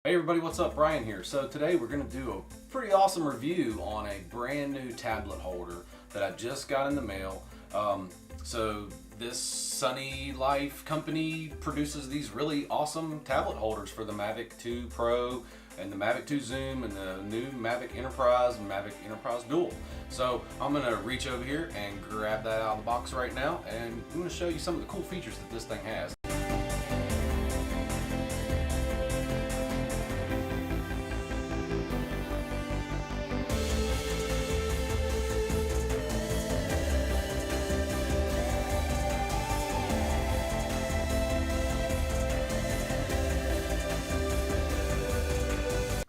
Hey everybody, what's up? Brian here. So today we're going to do a pretty awesome review on a brand new tablet holder that I just got in the mail. So this SunnyLife company produces these really awesome tablet holders for the Mavic 2 Pro and the Mavic 2 Zoom and the new Mavic Enterprise and Mavic Enterprise Dual. So I'm going to reach over here and grab that out of the box right now, and I'm going to show you some of the cool features that this thing has.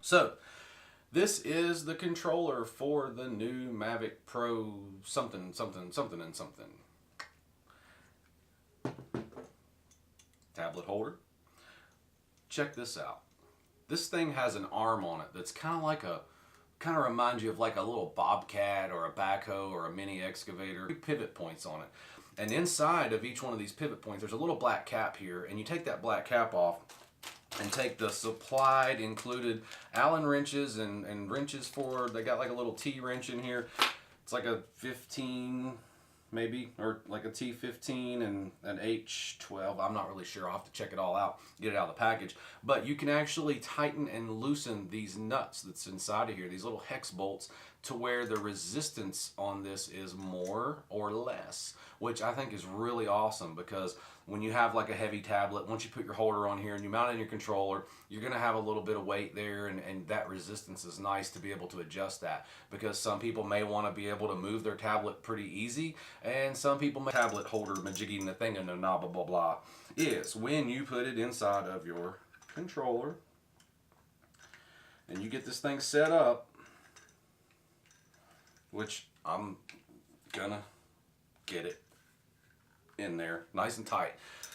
So, this is the controller for the new Mavic Pro something. Tablet holder. Check this out. This thing has an arm on it that's kind of reminds you of like a little bobcat or a backhoe or a mini excavator. Two pivot points on it. And inside of each one of these pivot points, there's a little black cap here, and you take that black cap off and take the supplied included Allen wrenches and wrenches for, they got like a little T wrench in here. It's like a 15 maybe, or like a T15 and an H12. I'm not really sure. I'll have to check it all out, get it out of the package. But you can actually tighten and loosen these nuts that's inside of here, these little hex bolts, to where the resistance on this is more or less, which I think is really awesome, because when you have like a heavy tablet, once you put your holder on here and you mount it in your controller, you're going to have a little bit of weight there, and that resistance is nice to be able to adjust that, because some people may want to be able to move their tablet pretty easy, and some people may tablet holder majigging the thing and no blah blah blah is when you put it inside of your controller and you get this thing set up, which I'm gonna get it in there nice and tight.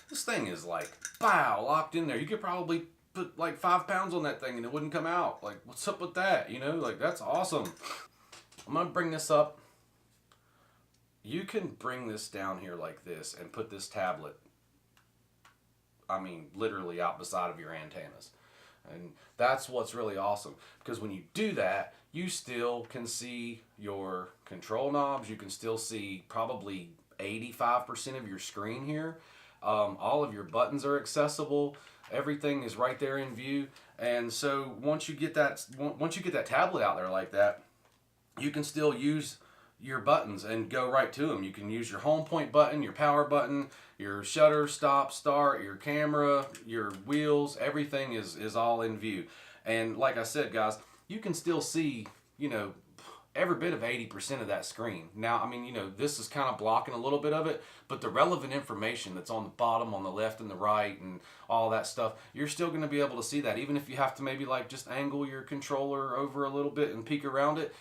This thing is like, bow, locked in there. You could probably put like 5 pounds on that thing and it wouldn't come out. Like, what's up with that? You know, like, that's awesome. I'm gonna bring this up. You can bring this down here like this and put this tablet, I mean, literally out beside of your antennas. And that's what's really awesome, because when you do that, you still can see your control knobs. You can still see probably 85% of your screen here. All of your buttons are accessible. Everything is right there in view. And so once you get that tablet out there like that, you can still use your buttons and go right to them. You can use your home point button, your power button, your shutter, stop, start, your camera, your wheels, everything is all in view. And like I said, guys, you can still see, you know, every bit of 80% of that screen. Now, I mean, you know, this is kind of blocking a little bit of it, but the relevant information that's on the bottom, on the left and the right and all that stuff, you're still going to be able to see that, even if you have to maybe like just angle your controller over a little bit and peek around it.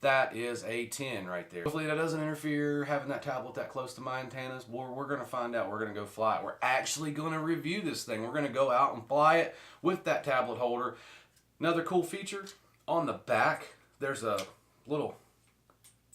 That is a 10 right there. Hopefully that doesn't interfere having that tablet that close to my antennas. We're going to find out. We're going to go fly it. We're actually going to review this thing. We're going to go out and fly it with that tablet holder. Another cool feature, on the back, there's a little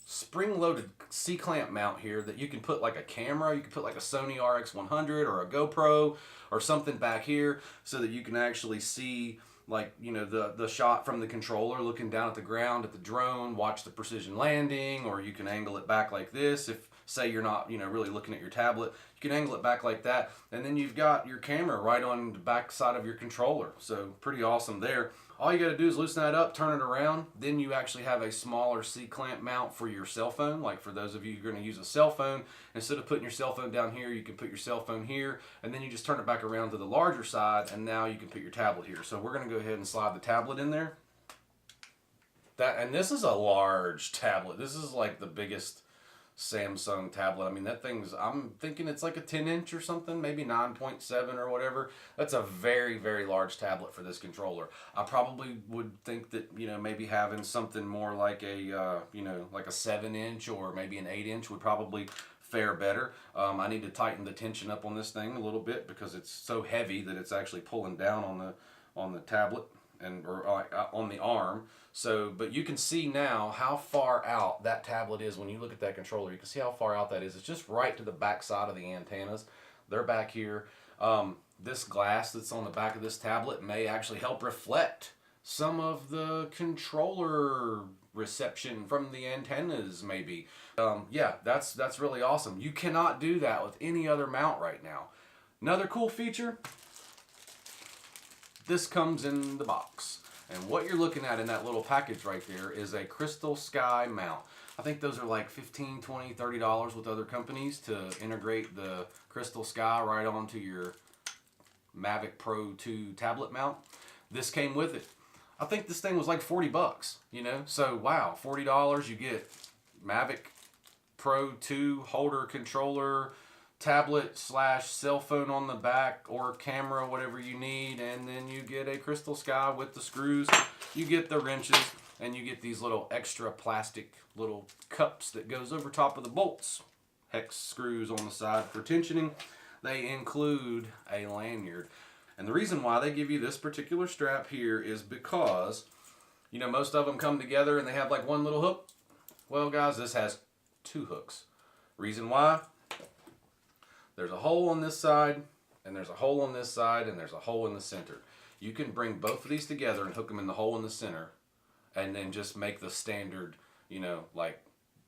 spring-loaded C-clamp mount here that you can put like a camera. You can put like a Sony RX100 or a GoPro or something back here, so that you can actually see, like, you know, the shot from the controller looking down at the ground at the drone, watch the precision landing, or you can angle it back like this. If, say, you're not, you know, really looking at your tablet, you can angle it back like that, and then you've got your camera right on the back side of your controller. So pretty awesome there. All you got to do is loosen that up, turn it around, then you actually have a smaller C-clamp mount for your cell phone. Like, for those of you who are going to use a cell phone, instead of putting your cell phone down here, you can put your cell phone here, and then you just turn it back around to the larger side, and now you can put your tablet here. So we're going to go ahead and slide the tablet in there. And this is a large tablet. This is like the biggest Samsung tablet. I mean, that thing's, I'm thinking it's like a 10-inch or something, maybe 9.7 or whatever. That's a very, very large tablet for this controller. I probably would think that, you know, maybe having something more like a, you know, like a 7-inch or maybe an 8-inch would probably fare better. I need to tighten the tension up on this thing a little bit, because it's so heavy that it's actually pulling down on the tablet and or on the arm. So, but you can see now how far out that tablet is when you look at that controller. You can see how far out that is. It's just right to the back side of the antennas. They're back here. this glass that's on the back of this tablet may actually help reflect some of the controller reception from the antennas, maybe. Yeah, that's really awesome. You cannot do that with any other mount right now. Another cool feature, this comes in the box. And what you're looking at in that little package right there is a crystal sky mount. I think those are like $15, $20, $30 with other companies to integrate the crystal sky right onto your Mavic Pro 2 tablet mount. This came with it. I think this thing was like 40 bucks, you know? So wow, $40, you get Mavic Pro 2 holder, controller, tablet / cell phone on the back, or camera, whatever you need, and then you get a crystal sky with the screws, you get the wrenches, and you get these little extra plastic little cups that goes over top of the bolts. Hex screws on the side for tensioning. They include a lanyard. And the reason why they give you this particular strap here is because, you know, most of them come together and they have like one little hook. Well, guys, this has 2 hooks. Reason why? There's a hole on this side, and there's a hole on this side, and there's a hole in the center. You can bring both of these together and hook them in the hole in the center, and then just make the standard, you know, like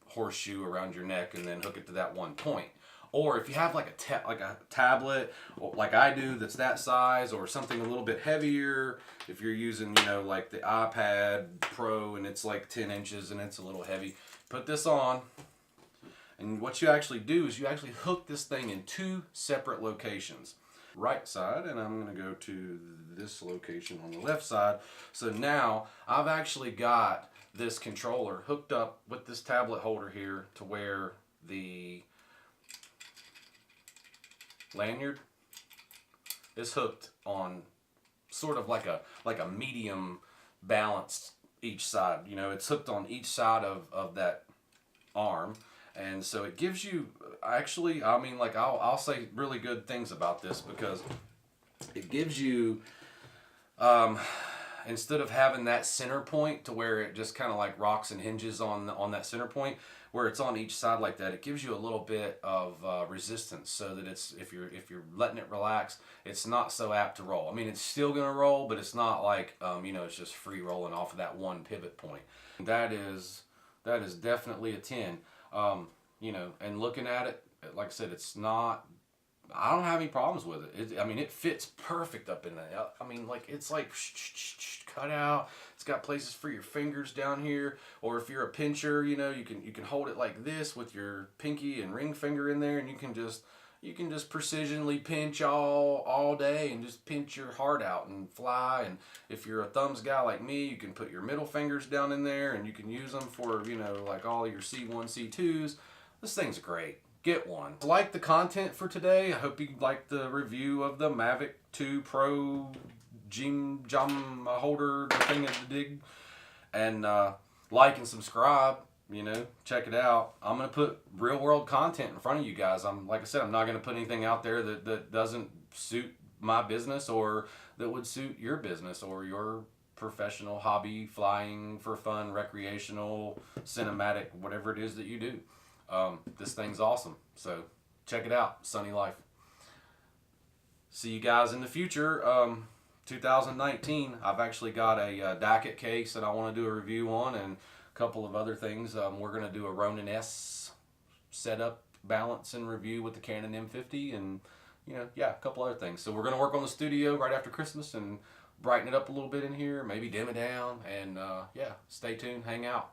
horseshoe around your neck, and then hook it to that one point. Or if you have like a tablet, like I do, that's that size, or something a little bit heavier, if you're using, you know, like the iPad Pro and it's like 10 inches and it's a little heavy, put this on. And what you actually do is you actually hook this thing in 2 separate locations. Right side, and I'm going to go to this location on the left side. So now I've actually got this controller hooked up with this tablet holder here to where the lanyard is hooked on sort of like a medium balanced each side. You know, it's hooked on each side of that arm. And so it gives you, actually, I mean, like, I'll say really good things about this, because it gives you, instead of having that center point to where it just kind of like rocks and hinges on that center point, where it's on each side like that, it gives you a little bit of resistance, so that it's, if you're letting it relax, it's not so apt to roll. I mean, it's still gonna roll, but it's not like, you know, it's just free rolling off of that one pivot point. That is definitely a 10. You know, and looking at it, like I said, it's not, I don't have any problems with it. I mean, it fits perfect up in there. I mean, like, it's like cut out. It's got places for your fingers down here, or if you're a pincher, you know, you can hold it like this with your pinky and ring finger in there, and you can just precisionally pinch all day and just pinch your heart out and fly. And if you're a thumbs guy like me, you can put your middle fingers down in there, and you can use them for, you know, like all your C1, C2s. This thing's great. Get one. Like the content for today. I hope you liked the review of the Mavic 2 Pro Jim Jam holder, the thing at the dig. And like and subscribe. You know, check it out. I'm going to put real world content in front of you guys. Like I said, I'm not going to put anything out there that doesn't suit my business, or that would suit your business or your professional hobby, flying for fun, recreational, cinematic, whatever it is that you do. This thing's awesome. So check it out. SunnyLife. See you guys in the future. 2019, I've actually got a Dacket case that I want to do a review on, and couple of other things. We're going to do a Ronin S setup, balance, and review with the Canon M50, and, you know, yeah, a couple other things. So we're going to work on the studio right after Christmas and brighten it up a little bit in here, maybe dim it down, and yeah, stay tuned, hang out.